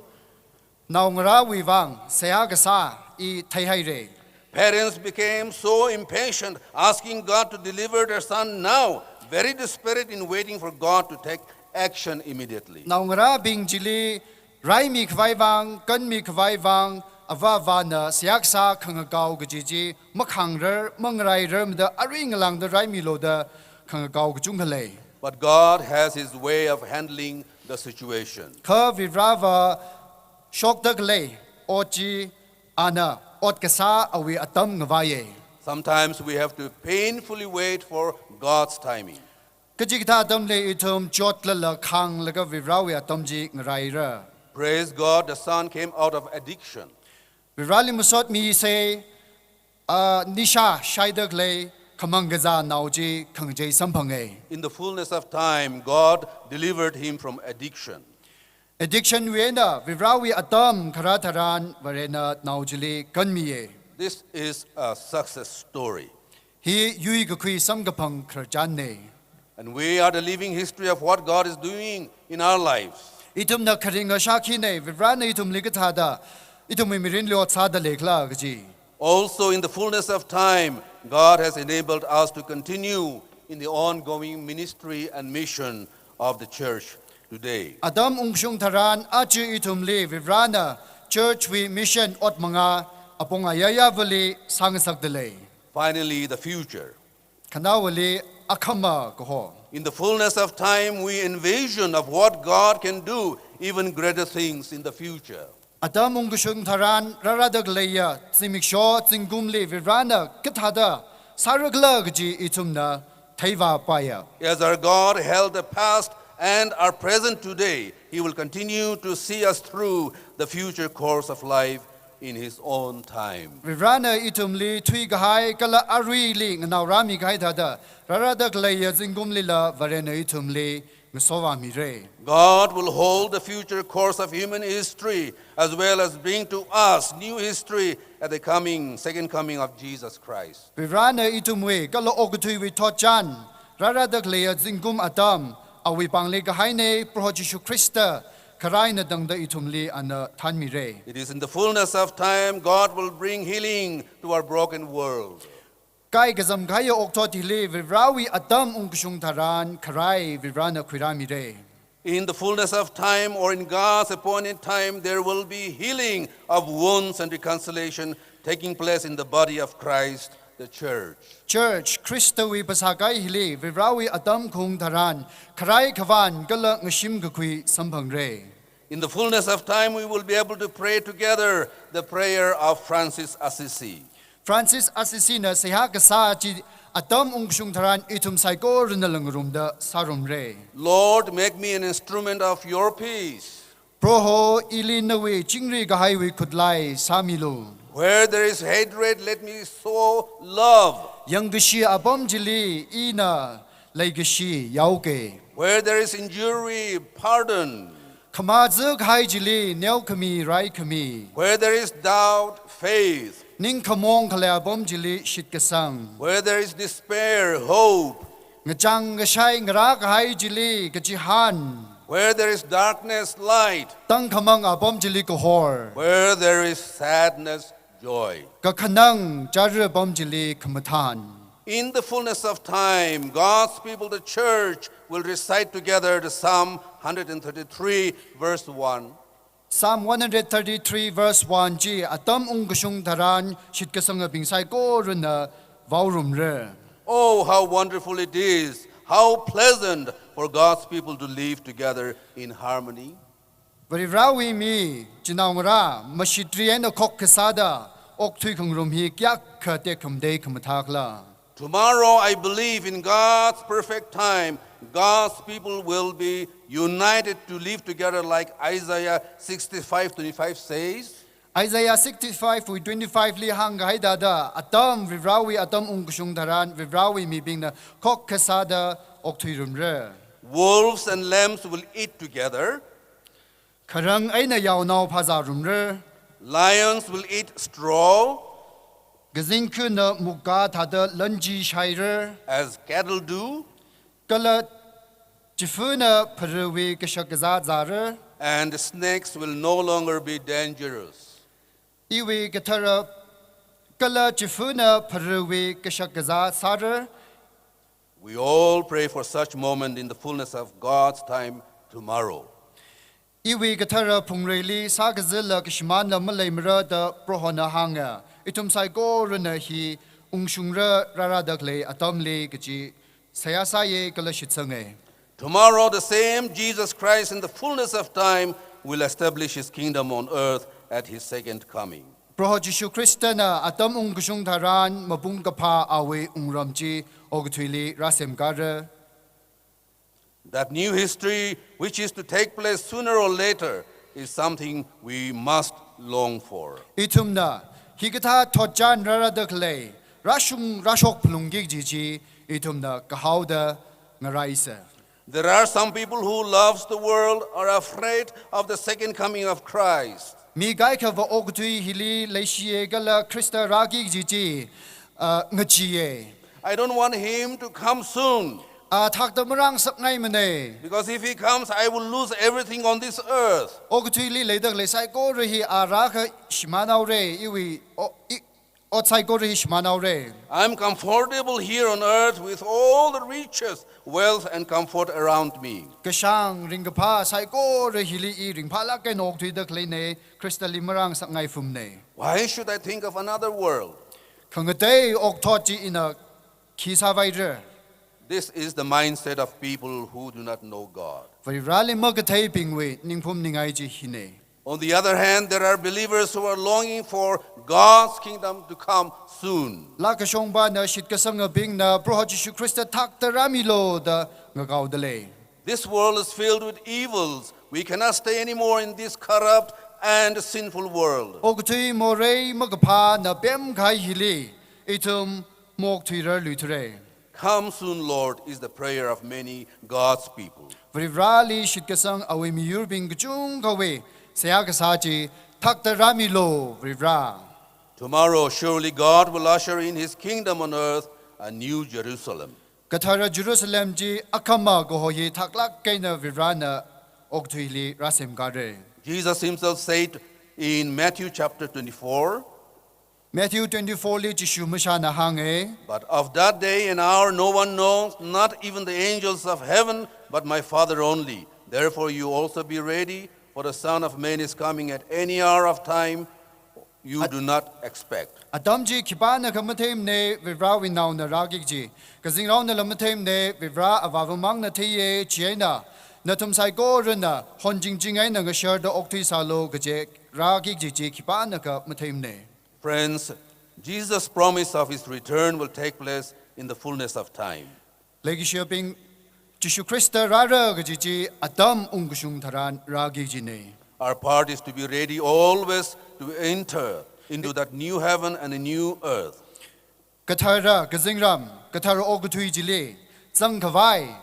naungra wivang sayagasa I taihaire. Parents became so impatient, asking God to deliver their son now, very desperate in waiting for God to take action immediately. Naungra bing jili rai mi kvaivang kan mi kvaivang avavana siaksa kangagao gajiji makhangrer mangrai remda aringalang the rai mi loda kangagao gajungale. But God has His way of handling the situation. Ka vivrava shokdagle oji ana otkasa awi atam ngavaye. Sometimes we have to painfully wait for God's timing. Kajikta damle itum jotlala khang laga vivrawi atamji ngaraira. Praise God, the son came out of addiction. Vivrali Mathotmi say nisha shaidagle kamangaza nauji kangje sampange. In the fullness of time, God delivered him from addiction. Addiction wena vivrawi atam karataran varena naujili kanmiye. This is a success story. He yui gakui samkaphang krajane. And we are the living history of what God is doing in our lives. Itum na karinga shakine vivrana itum ligatada itum mirin lo tsada lekla gaji. Also, in the fullness of time, God has enabled us to continue in the ongoing ministry and mission of the church today. Adam ungshung taran achi itum li vivrana church we mission ot manga aponga yaya vali sangasak dele. Finally, the future. Kanawali Akhama koho. In the fullness of time, we envision of what God can do, even greater things in the future. Adam ungshung taran raradag leya simiksho tsingumli vivrana kathada saragla gaji itumna taiva paya. As our God held the past and our present today, He will continue to see us through the future course of life in His own time. Vivrana itumli tui gahai kala arui li nganaw rami gai dada raradag leya tsingumli la varena itumli misova mire. God will hold the future course of human history as well as bring to us new history at the second coming of Jesus Christ. Vivrana itumwe kala ogutui we tochan raradag leya tsingum atam awi pangli gahai ne prohojishu Krista karai na dangda itumli ana tanmire. It is in the fullness of time God will bring healing to our broken world. Kai gazam gaya okto tili vivrawi atam ungshung taran karai vivrana kwiramire. In the fullness of time or in God's appointed time, there will be healing of wounds and reconciliation taking place in the body of Christ, the church. Church Christawi pasakai hili vivrawi atam kung taran karai kavan gala ngashim gakwi sampangre. In the fullness of time, we will be able to pray together the prayer of Francis Assisi. Francis Assisi na seha kasa chi atam ungshung taran itum saiko rinalangurumda sarumre. Lord, make me an instrument of your peace. Proho ilinawi chingri gahaiwi kudlai samilu. Where there is hatred, let me sow love. Yanggashi abom jili ina laigashi yauke. Where there is injury, pardon. Kamazuk hai jili nyau kami rai kami. Where there is doubt, faith. Ning kamong kala abom jili shitkasang. Where there is despair, hope. Ngachang ngashai ngara hai jili gajihan. Where there is darkness, light. Tang kamang abom jili kohor. Where there is sadness, joy. Kakhanang jar abom jili kamatan. In the fullness of time, God's people, the church, will recite together the Psalm 133, verse 1. Psalm 133 verse 1 ji atam ungshung taran shitkasanga bingsai ko runa vaurum re. Oh, how wonderful it is, how pleasant for God's people to live together in harmony. Varivrawi mi jinawngra mashitriena kokkasada oktui khongrum hi kyak khate khamde khamathakla. Tomorrow, I believe in God's perfect time, God's people will be united to live together like Isaiah 65:25 says. Isaiah 65:25 li hangai dada atam vivrawi atam ungshung taran vivrawi mi bingna kokkasada oktui rumre. Wolves and lambs will eat together, Kharang aina yaw nau phazarum re. Lions will eat straw Gazing kuna muka thada lanji shaire. as cattle do, Kala Jifuna Parawe Kashakazazara. and the snakes will no longer be dangerous. Iwe Gatara Kala Jifuna Parawe Kashakazazara. We all pray for such moment in the fullness of God's time tomorrow. Iwe Gatara Pungreli Sagazilla Kishmana Malamra the Prohona Hanga. Itum Saigo Runa hi Ungshungra Raradakle Atomle Gaji Sayasaye Kalashitsange. Tomorrow, the same Jesus Christ in the fullness of time will establish his kingdom on earth at his second coming. Prohojishu Christana Atom Ungushung Taran Mabungapa Awe Ungramji Ogutwili Rasem Gara. That new history, which is to take place sooner or later, is something we must long for. Itumna Higata Tojan Raradakle Rashung Rashok Plungig Jiji Itumna Kahauda Ngaraisa. There are some people who love the world, are afraid of the second coming of Christ. Mi Gaika va Ogutui Hili Leishie Gala Christa Ragi Jiji Ngachie. I don't want him to come soon, Takdamarang Saknai Mane. because if he comes, I will lose everything on this earth. Ogutui Ledak Lesai Gorehi Araka Shimanaure Iwi Otsai Gorehi Shimanaure. I'm comfortable here on earth with all the riches, wealth, and comfort around me. Kashang Ringapa Saiko Hili Ringpala Kenok to the Cline Crystal Limerang Sangai Fumne. Why should I think of another world? Kangate Oktochi in a Kisavader. This is the mindset of people who do not know God. Very rally Mugate Pingwe Ningpum Ningaiji Hine. On the other hand, there are believers who are longing for God's kingdom to come soon. Lakashongba na Shitkasanga Bing na Prohojishu Christa Takta Ramilo the Ngagaudale. This world is filled with evils. We cannot stay anymore in this corrupt and sinful world. Ogutui Moray Magapa na Bem Kai Hili. Itum Mok Twitter Lutere. Come soon, Lord, is the prayer of many God's people. Very rally Shitkasang Awemi Yurbing Gajung Gawe. Sayagasaji Takta Ramilo Vivra. Tomorrow, surely God will usher in his kingdom on earth, a new Jerusalem. Katara Jerusalem ji Akhama Gohoye Taklak Kaina Vivrana Ogtuili Rasem Gare. Jesus himself said in Matthew chapter 24, Matthew 24 li Jishu Mashana Hange. but of that day and hour no one knows, not even the angels of heaven, but my Father only. Therefore you also be ready, for the Son of Man is coming at any hour of time you do not expect. Adamji Kibana Kamatem ne Vivra Winau na Ragik ji. Kazing round the Lamatem ne Vivra Avavamang na Teye Chiena. Natum Saigo Rena, Honjing Jingaina Gashar the Okti Salo Gajek, Ragik ji Kibana Kamatem ne. Friends, Jesus' promise of his return will take place in the fullness of time. Legishipping Jishu Christa Rara Gajiji Adam Ungushung Taran Ragik ji ne. Our part is to be ready always to enter into that new heaven and a new earth. Katara Gazingram, Katara Ogutui Jile, Zangkavai,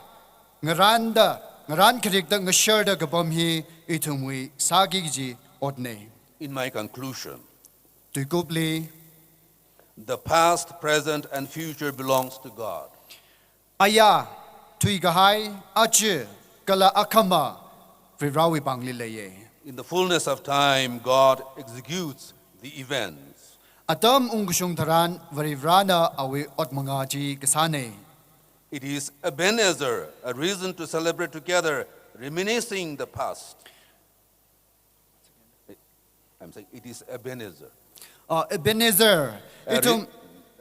Ngaranda, Ngaran Krikda Ngasherda Gabamhi, Itumwi, Sagiji, Odne. In my conclusion, Tukubli, the past, present, and future belongs to God. Aya, Tuigahai, Ache, Kala Akhama, Virawi Banglileye. In the fullness of time, God executes the events. Atam Ungushung Taran, Varivrana Awe Otmangaji Kasane. It is Ebenezer, a reason to celebrate together, reminiscing the past. I'm saying it is Ebenezer. Ebenezer, Itum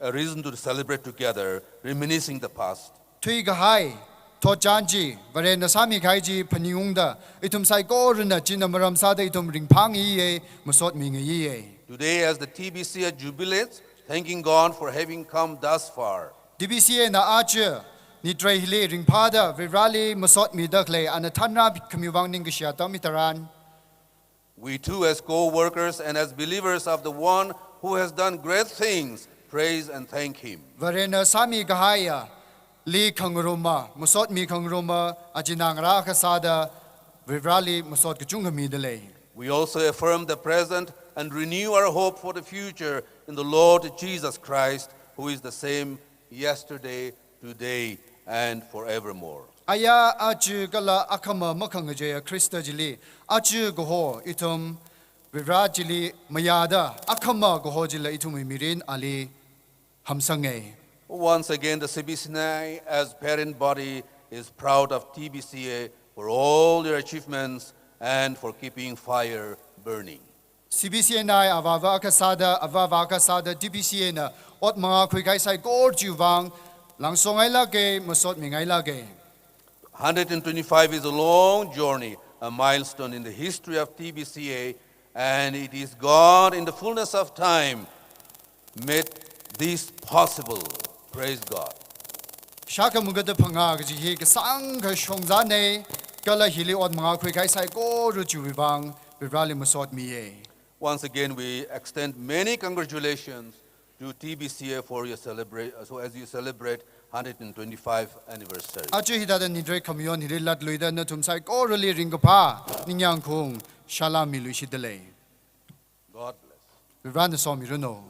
A reason to celebrate together, reminiscing the past. Tuigahai. Tojanji, Varena Sami Kaiji, Paniungda, Itum Saigorina, Jinamaram Sada, Itum Ringpangi, Masotmi. Today, as the TBCA jubilates, thanking God for having come thus far. TBCA na Ache, Nitre Hile, Ringpada, Virali, Masotmi Dakle, and a Tanra Kamivang Ningashia Tomitaran. We too, as co-workers and as believers of the one who has done great things, praise and thank him. Varena Sami Gahaya, Li Khangruma, Masotmi Khangruma, Ajinang Rakasada, Vivrali Masot Kachungami delay. We also affirm the present and renew our hope for the future in the Lord Jesus Christ, who is the same yesterday, today, and forevermore. Aya Achu Gala Akhama Makangajaya Christa Jili, Achu Goho, Itum, Vivrajili, Mayada, Akhama Goho Jila Itum Mirin Ali Hamsange. Once again, the CBCNI as parent body is proud of TBCA for all their achievements and for keeping fire burning. CBCNI Avava Kasada TBCA na Ot Mga Quasquicentennial Gor Juvang Langsongai Lage Masot Mingai Lage. 125 is a long journey, a milestone in the history of TBCA, and it is God in the fullness of time made this possible. Praise God. Shaka Mugata Panga Gaji Kasang Shongzane Gala Hili Ot Mga Quasquicentennial Gor Juvang Vivrali Masot Miye. Once again, we extend many congratulations to TBCA for your as you celebrate 125th anniversary. Achu Hidada Nidre Kamion Hilat Luida Natumsai Gorally Ringapa Ningyang Kung Shalam Milushidele. God bless. We ran the song Miruno.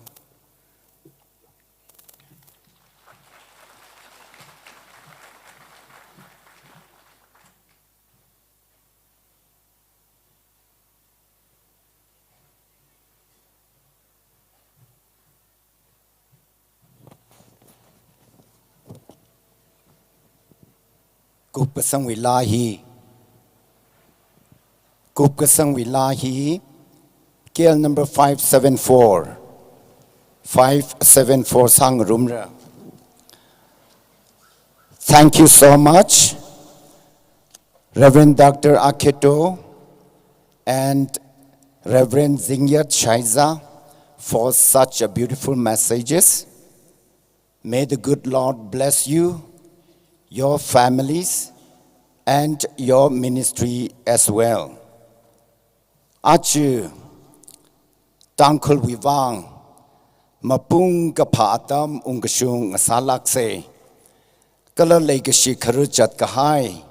Kupasang Wilahi Kupasang Wilahi Kale number 574 Sang Rumra. Thank you so much, Reverend Dr. Akheto and Reverend Zingyat Shaiza, for such a beautiful messages. May the good Lord bless you, your families, and your ministry as well. Achu Tangkhul Wivang Mapung Kapatam Ungashung Salakse Kala Legashi Karuchat Kahai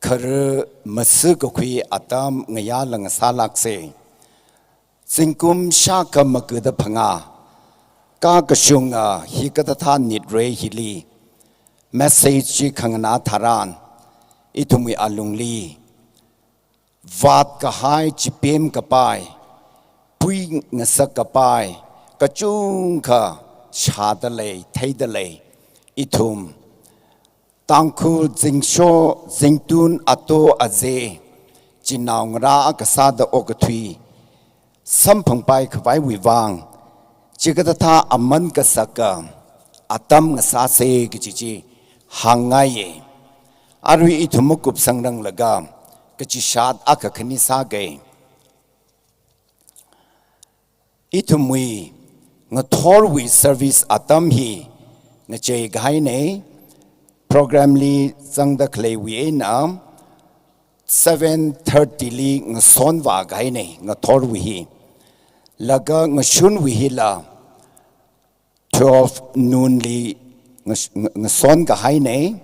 Karu Masukui Atam Ngayalang Salakse Sinkum Shaka Maguda Panga Kagashunga Hikatata Nidre Hili Message Kangana Taran Itumi Alungli Vat Kahai Chipim Kapai Pui Nasakapai Kachunka Shadale Taidale Itum Tangkhul Zingsho Zingtun Ato Aze Jinaung Ra Kasada Okatui Sampang Pai Kawai Wivang Chigatata Aman Kasaka Atam Nasase Gichi Hangaye Arwi Itumukup Sangrang Lagam Kachishad Akakanisa Itumwi Ngatorwi service Atamhi Nache Gaine program li Zaklei Kaping 7:30 li Ngasonwa Gaine Ngatorwi Laga Ngashunwi la 12 noon li Ngason Gaine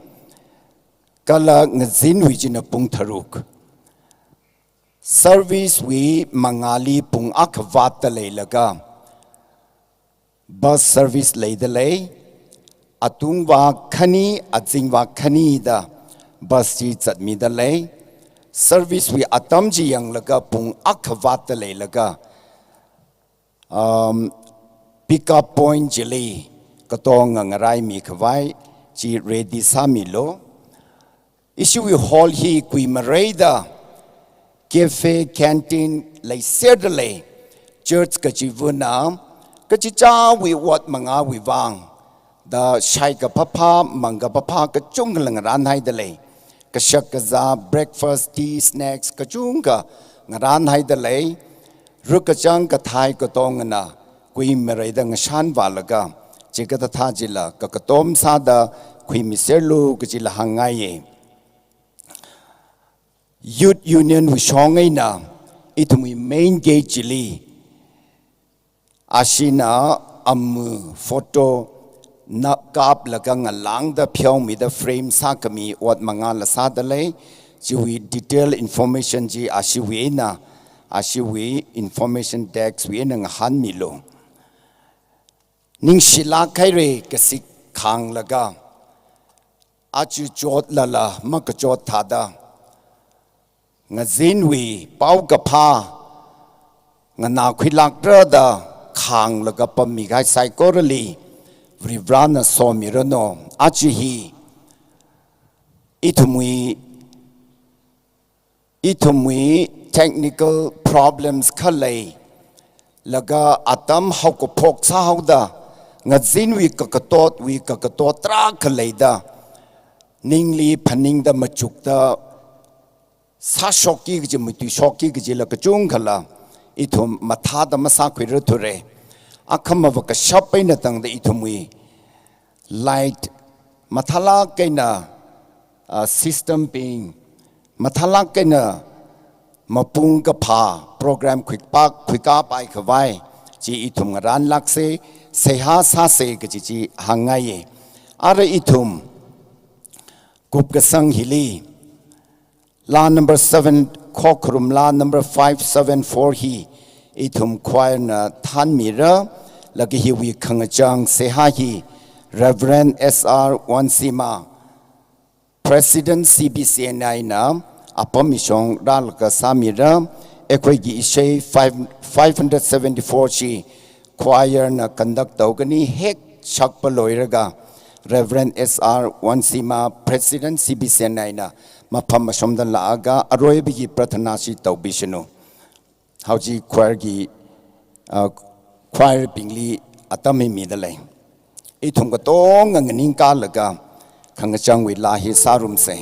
Kala Ngzinwi Jina Pung Taruk Service we Mangali Pung Akvata Laga Bus service Laidale Atungwa Khani Atzingwa Khani da Bus seats at Midale Service we Atamji Yang Laga Pung Akvata Laga Pick up point Jili Katong Ngarai Mikawai Ji Ready Samilo Issue we hall he Kui Mareda Cafe, canteen, lay serdale, church kachivuna, kachicha we what manga we vang, the shaika papa, manga papa, kachungalang ranhai dele, kashakaza, breakfast, tea, snacks, kachunga, ngaranhai dele, rukachang kathai katongana, kui meredang shan valaga, chikatatajila, kakatom sada, kui miserlu, kachila hangaye. Youth Union we shongay na itumi main gate jili ashina photo na kap lagang alang da pyong mi da frame sakami wat mga lasadale ji we detail information ji ashiwi na ashiwi information text we nang han mi lo ning shila kai re kasi khang laga achu chot lala mak chot thada nga zin we Paokapha nga na khilak tra da khang laga pami gai psychology Vrivrana Somirano Achihi Itumui technical problems Kalei Laga Atam Hokopok Sahauda Ngazin we kakatot tra Kaleida Ningli Paning da Machukta Sashoki Jimutu Shoki Gilakajungala Itum Matada Masakwiruture Akhama vaka shopay na tang da itumui light mathala kaina system being mathala kaina Mapungapha program quick up ay kawai ji itum ngaran lakse seha sa se ji hangaye ara itum kupkasang hili la number 7 Khokharum la number 574 hi itum choir na than mira lagi hi wi khangachang seha hi Reverend SR Wansima President TBCA na apamishong dalka samira ekoi gi ishe 574 chi choir na conduct tawgani hek shakpa loiraga Reverend SR Wansima President TBCA na mapam somdan laaga aroy bi prathana si tawbishanu Hauji choir gi choir pingli atami midalay itum ka tong ang ningka laga khangachang wi lahi sarum se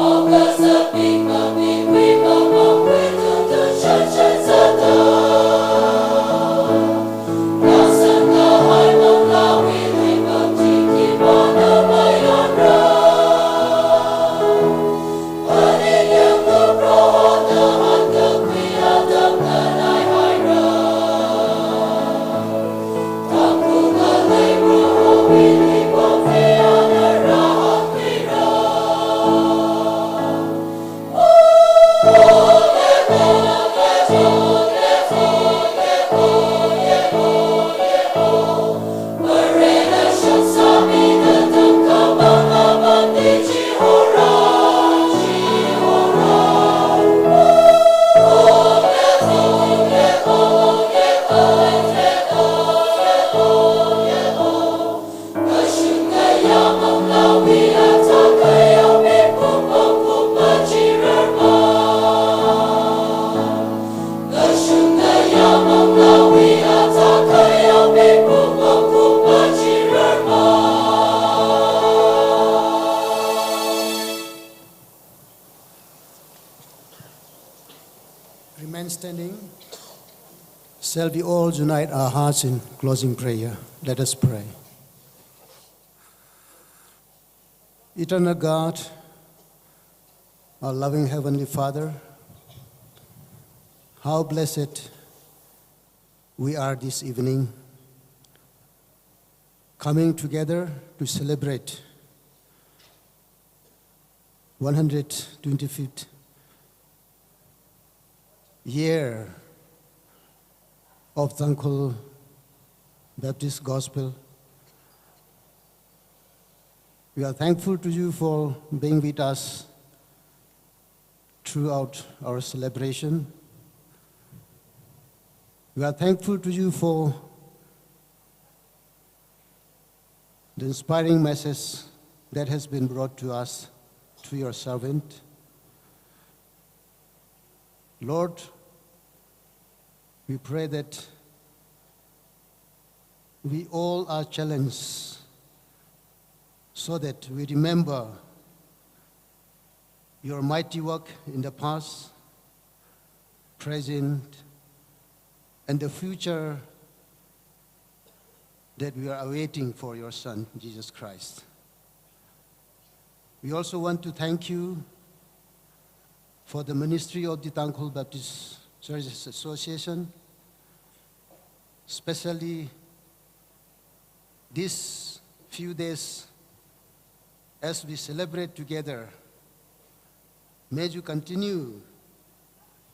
Oh, remain standing. Shall we all unite our hearts in closing prayer? Let us pray. Eternal God, our loving Heavenly Father, how blessed we are this evening, coming together to celebrate 125th year of Tangkhul Baptist Gospel. We are thankful to you for being with us throughout our celebration. We are thankful to you for the inspiring message that has been brought to us through your servant. Lord, we pray that we all are challenged so that we remember your mighty work in the past, present, and the future that we are awaiting for your Son, Jesus Christ. We also want to thank you for the ministry of the Tangkhul Baptist Churches Association, especially these few days as we celebrate together. May you continue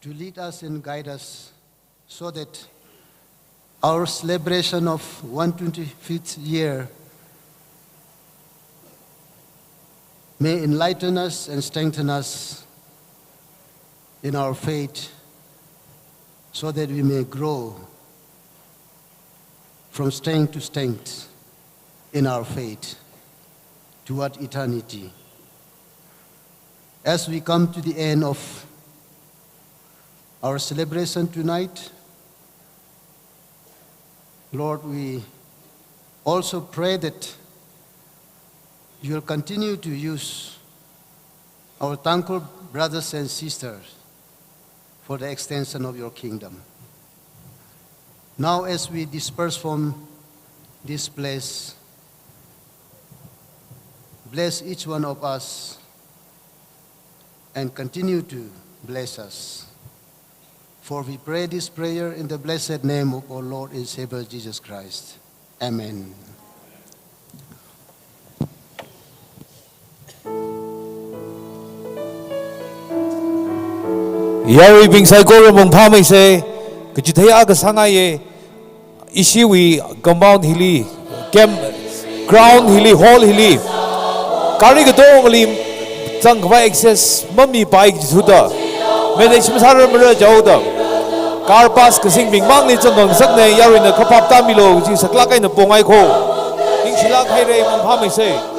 to lead us and guide us so that our celebration of 125th year may enlighten us and strengthen us in our faith so that we may grow from strength to strength in our faith toward eternity. As we come to the end of our celebration tonight, Lord, we also pray that you will continue to use our Tangkhul brothers and sisters for the extension of your kingdom. Now, as we disperse from this place, bless each one of us and continue to bless us. For we pray this prayer in the blessed name of our Lord and Savior Jesus Christ. Amen. Yari bing sai ko mong Pame se kajithai aga sangaye isiwi compound hili camp ground hili hall hili kari gadong lim Tangkhul access mami pai jithuda mede simsar mara jawda car pass kasing bing mang ni changong sakne yari na khapap tamilo ji sakla kai na pongai kho ing silak hai re mong Pame se